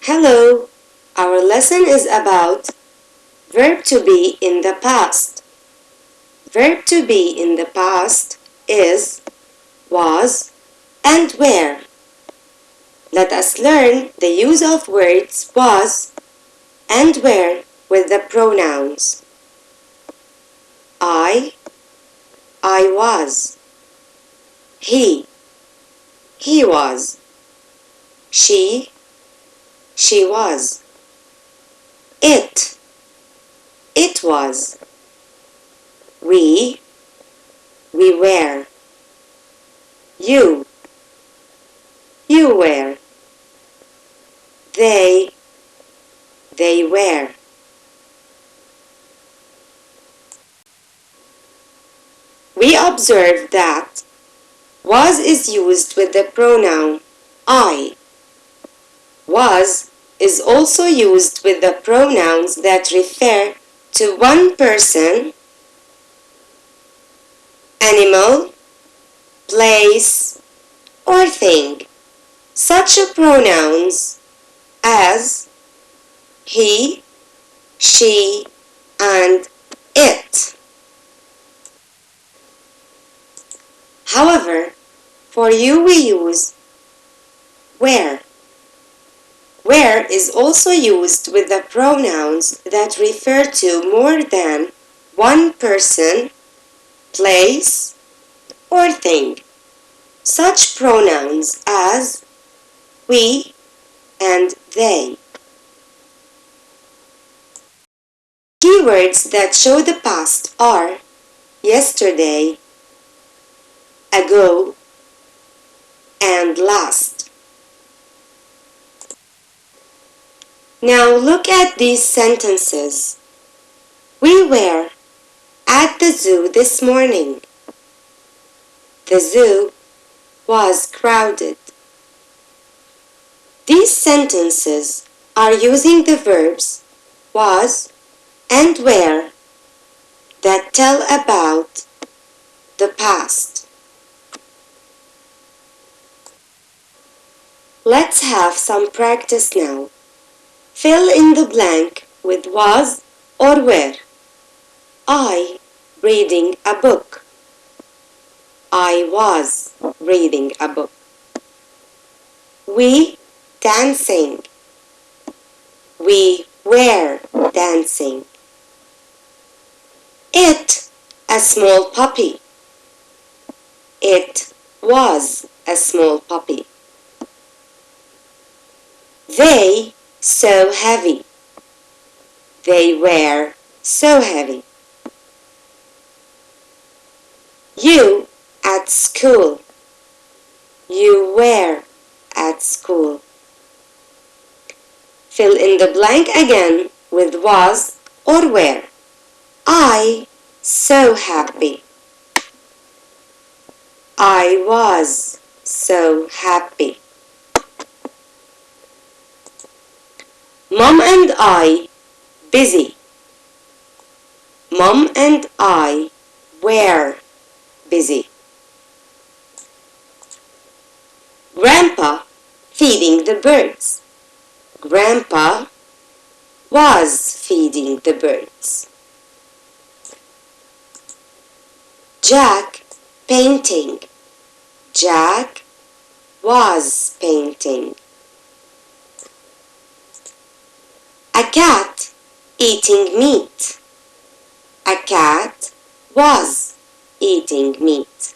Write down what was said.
Hello, our lesson is about verb to be in the past. Verb to be in the past is, was, and were. Let us learn the use of words was and were with the pronouns. I was. He was. She was. It was. We were. You were. They were. We observe that was is used with the pronoun I. Was is also used with the pronouns that refer to one person, animal, place, or thing. Such pronouns as he, she, and it. However, for you we use where. Where is also used with the pronouns that refer to more than one person, place, or thing. Such pronouns as we and they. Keywords that show the past are yesterday, ago, and last. Now look at these sentences. We were at the zoo this morning. The zoo was crowded. These sentences are using the verbs was and were that tell about the past. Let's have some practice now. Fill in the blank with was or were. I reading a book. I was reading a book. We dancing. We were dancing. It a small puppy. It was a small puppy. They so heavy. They were so heavy. You at school. You were at school. Fill in the blank again with was or were. I so happy. I was so happy. Mom and I busy. Mom and I were busy. Grandpa feeding the birds. Grandpa was feeding the birds. Jack painting. Jack was painting. A cat eating meat. A cat was eating meat.